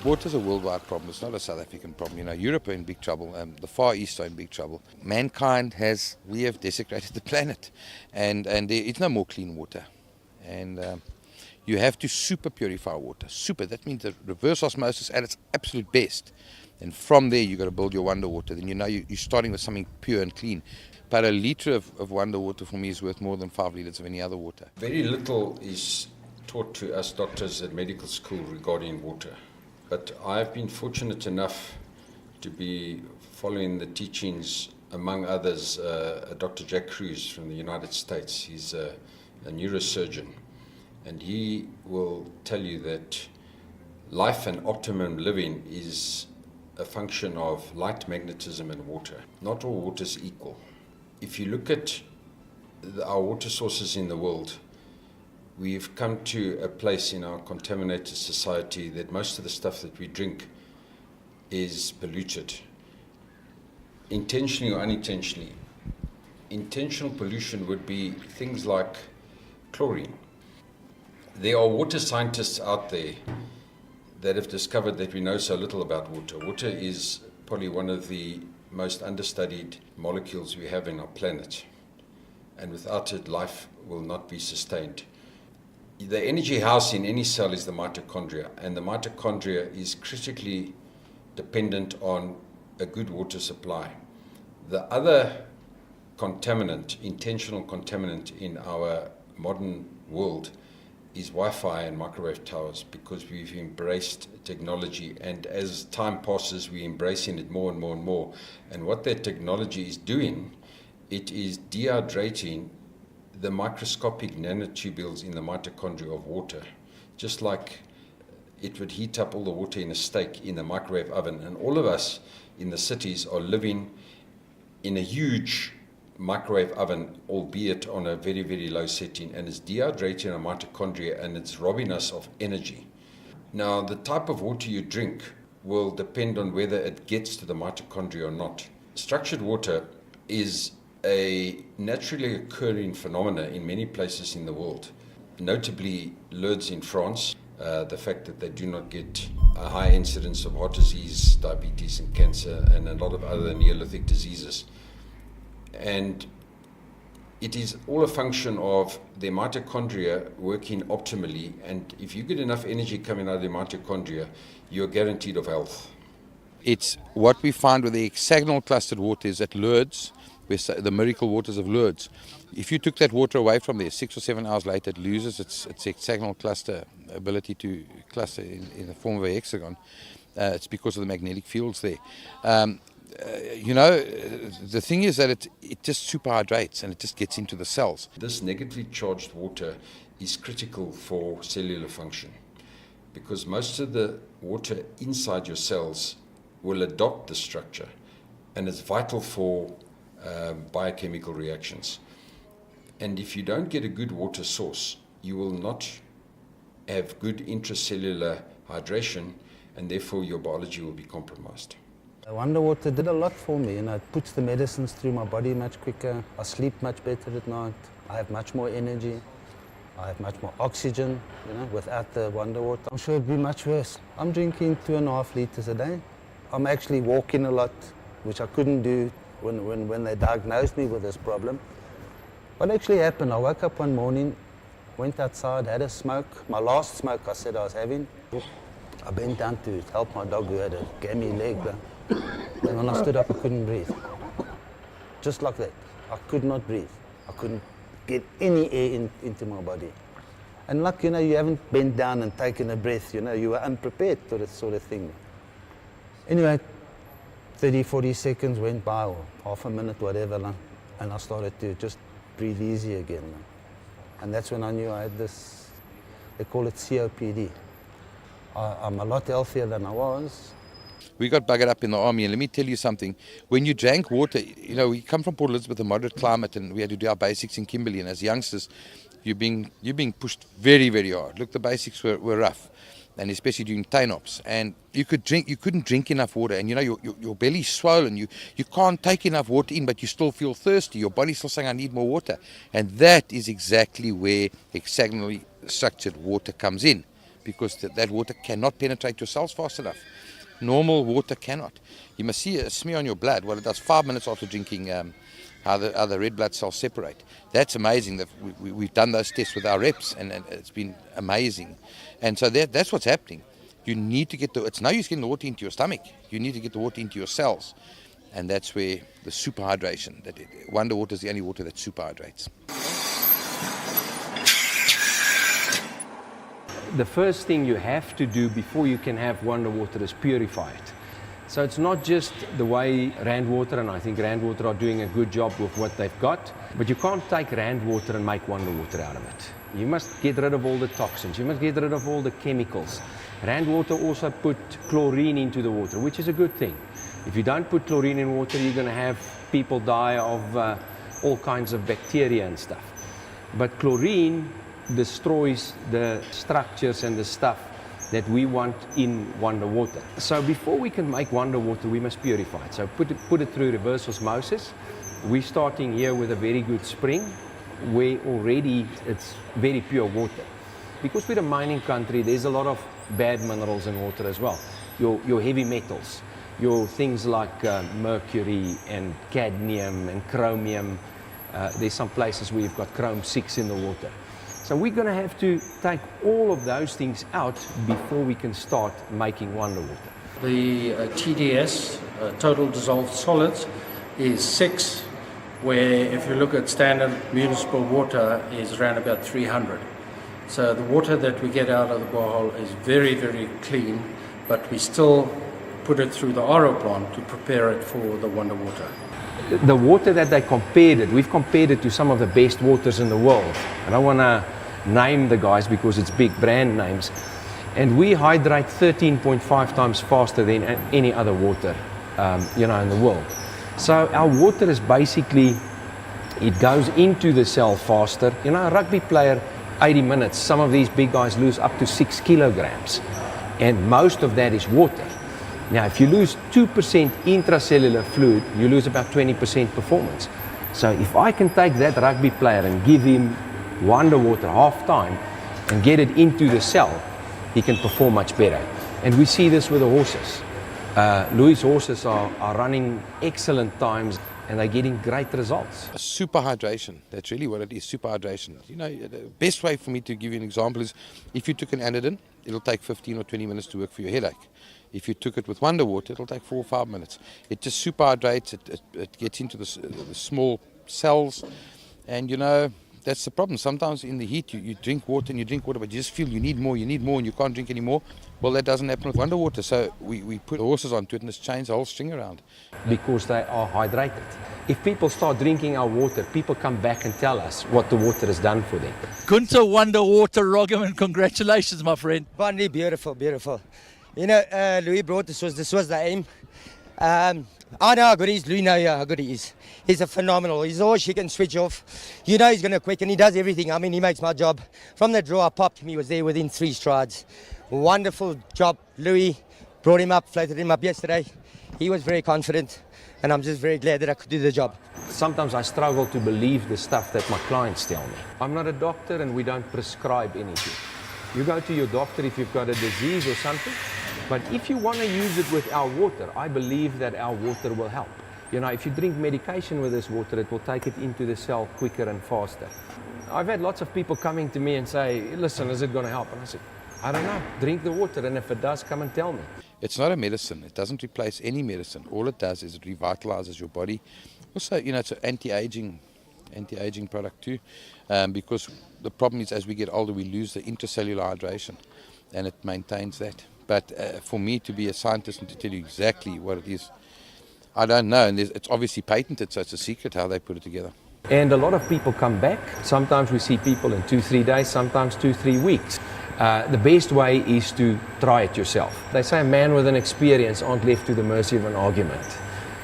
Water is a worldwide problem. It's not a South African problem. You know, Europe are in big trouble. The Far East are in big trouble. We have desecrated the planet, and there is no more clean water. And you have to super purify water. Super, that means the reverse osmosis at its absolute best. And from there, you've got to build your wonder water. Then you know you're starting with something pure and clean. But a litre of wonder water for me is worth more than 5 litres of any other water. Very little is taught to us doctors at medical school regarding water. But I've been fortunate enough to be following the teachings, among others, Dr. Jack Cruz from the United States. He's a neurosurgeon, and he will tell you that life and optimum living is a function of light, magnetism, and water. Not all water is equal. If you look at our water sources in the world, we've come to a place in our contaminated society that most of the stuff that we drink is polluted, intentionally or unintentionally. Intentional pollution would be things like chlorine. There are water scientists out there that have discovered that we know so little about water. Water is probably one of the most understudied molecules we have in our planet, and without it, life will not be sustained. The energy house in any cell is the mitochondria, and the mitochondria is critically dependent on a good water supply. The other contaminant, intentional contaminant in our modern world is Wi-Fi and microwave towers, because we've embraced technology, and as time passes we're embracing it more and more and more. And what that technology is doing, it is dehydrating the microscopic nanotubules in the mitochondria of water, just like it would heat up all the water in a steak in the microwave oven. And all of us in the cities are living in a huge microwave oven, albeit on a very, very low setting, and it's dehydrating our mitochondria, and it's robbing us of energy. Now, the type of water you drink will depend on whether it gets to the mitochondria or not. Structured water is a naturally occurring phenomena in many places in the world, notably Lourdes in France. The fact that they do not get a high incidence of heart disease, diabetes and cancer, and a lot of other Neolithic diseases. And it is all a function of their mitochondria working optimally, and if you get enough energy coming out of their mitochondria, you're guaranteed of health. It's what we find with the hexagonal clustered waters at Lourdes, the miracle waters of Lourdes. If you took that water away from there, 6 or 7 hours later, it loses its hexagonal cluster ability to cluster in the form of a hexagon. It's because of the magnetic fields there. The thing is that it just superhydrates and it just gets into the cells. This negatively charged water is critical for cellular function, because most of the water inside your cells will adopt the structure, and it's vital for biochemical reactions. And if you don't get a good water source, you will not have good intracellular hydration, and therefore your biology will be compromised. Wonder water did a lot for me, it puts the medicines through my body much quicker. I sleep much better at night. I have much more energy. I have much more oxygen, without the wonder water. I'm sure it'd be much worse. I'm drinking 2.5 litres a day. I'm actually walking a lot, which I couldn't do when they diagnosed me with this problem. What actually happened, I woke up one morning, went outside, had a smoke. My last smoke I said I was having. I bent down to help my dog who had a gammy leg. And when I stood up, I couldn't breathe. Just like that. I could not breathe. I couldn't get any air into my body. And like, you haven't bent down and taken a breath, you were unprepared for this sort of thing. Anyway, 30, 40 seconds went by, or half a minute, whatever, and I started to just breathe easy again. And that's when I knew I had this, they call it COPD. I'm a lot healthier than I was. We got buggered up in the army, and let me tell you something. When you drank water, we come from Port Elizabeth, a moderate climate, and we had to do our basics in Kimberley. And as youngsters, you're being pushed very, very hard. Look, the basics were rough, and especially during tainops. And you couldn't drink enough water, and your belly's swollen. You can't take enough water in, but you still feel thirsty. Your body's still saying, I need more water. And that is exactly where hexagonally structured water comes in. because that water cannot penetrate your cells fast enough. Normal water cannot. You must see a smear on your blood, what it does 5 minutes after drinking, how the red blood cells separate. That's amazing. That we've done those tests with our reps, and it's been amazing. And so that's what's happening. You need to get it's no use getting the water into your stomach. You need to get the water into your cells. And that's where the superhydration, Wonder Water is the only water that superhydrates. The first thing you have to do before you can have Wonder Water is purify it. So it's not just the way Rand Water, and I think Rand Water are doing a good job with what they've got, but you can't take Rand Water and make Wonder Water out of it. You must get rid of all the toxins, you must get rid of all the chemicals. Rand Water also put chlorine into the water, which is a good thing. If you don't put chlorine in water, you're going to have people die of all kinds of bacteria and stuff. But chlorine destroys the structures and the stuff that we want in Wonder Water. So before we can make Wonder Water, we must purify it. So put it through reverse osmosis. We're starting here with a very good spring where already it's very pure water. Because we're a mining country, there's a lot of bad minerals in water as well. Your heavy metals, your things like mercury and cadmium and chromium. There's some places where you've got chrome 6 in the water. So we're going to have to take all of those things out before we can start making Wonder Water. The TDS, total dissolved solids, is 6, where if you look at standard municipal water is around about 300. So the water that we get out of the borehole is very, very clean, but we still put it through the RO plant to prepare it for the Wonder Water. The water that they compared it, we've compared it to some of the best waters in the world. I don't want to name the guys because it's big brand names. And we hydrate 13.5 times faster than any other water, in the world. So our water is basically, it goes into the cell faster. A rugby player, 80 minutes, some of these big guys lose up to 6 kilograms. And most of that is water. Now, if you lose 2% intracellular fluid, you lose about 20% performance. So if I can take that rugby player and give him Wonder Water half time and get it into the cell, he can perform much better. And we see this with the horses. Louis' horses are running excellent times and they're getting great results. Superhydration, that's really what it is, superhydration. The best way for me to give you an example is if you took an anodine, it'll take 15 or 20 minutes to work for your headache. If you took it with Wonder Water, it'll take 4 or 5 minutes. It just superhydrates, it gets into the small cells, and that's the problem. Sometimes in the heat, you drink water, but you just feel you need more, and you can't drink anymore. Well, that doesn't happen with Wonder Water, so we put horses onto it and just change the whole string around. Because they are hydrated. If people start drinking our water, people come back and tell us what the water has done for them. Gunther Wonder Water Roggeman, congratulations, my friend. Finally, beautiful. Louis brought this was the aim. I know how good he is. Louis knows how good he is. He's a phenomenal. He's always he can switch off. He's going to quick and he does everything. I mean, he makes my job. From the draw I popped him, he was there within 3 strides. Wonderful job, Louis. Brought him up, floated him up yesterday. He was very confident and I'm just very glad that I could do the job. Sometimes I struggle to believe the stuff that my clients tell me. I'm not a doctor and we don't prescribe anything. You go to your doctor if you've got a disease or something. But if you want to use it with our water, I believe that our water will help. If you drink medication with this water, it will take it into the cell quicker and faster. I've had lots of people coming to me and say, listen, is it going to help? And I said, I don't know, drink the water, and if it does, come and tell me. It's not a medicine. It doesn't replace any medicine. All it does is it revitalizes your body. Also, it's an anti-aging product too, because the problem is as we get older, we lose the intracellular hydration, and it maintains that. But for me to be a scientist and to tell you exactly what it is, I don't know. And it's obviously patented, so it's a secret how they put it together. And a lot of people come back. Sometimes we see people in 2-3 days, sometimes 2-3 weeks. The best way is to try it yourself. They say a man with an experience aren't left to the mercy of an argument.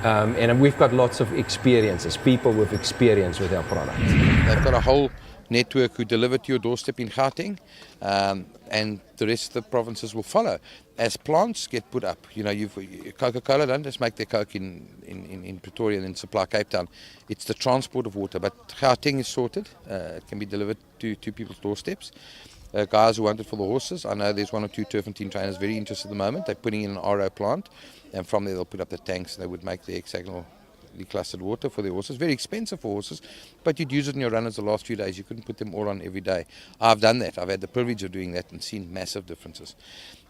And we've got lots of experiences, people with experience with our product. They've got a whole network who deliver to your doorstep in Gauteng, and the rest of the provinces will follow. As plants get put up, Coca-Cola don't just make their Coke in Pretoria and then supply Cape Town. It's the transport of water, but Gauteng is sorted. It can be delivered to people's doorsteps. guys who want it for the horses. I know there's 1 or 2 turpentine trainers very interested at the moment. They're putting in an RO plant, and from there they'll put up the tanks, and they would make the hexagonal clustered water for the horses. Very expensive for horses, but you'd use it in your runners the last few days. You couldn't put them all on every day. I've done that. I've had the privilege of doing that and seen massive differences.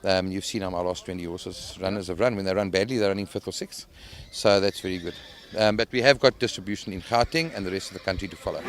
You've seen how my last 20 horses runners have run. When they run badly, they're running 5th or 6th. So that's very good. But we have got distribution in Gauteng and the rest of the country to follow.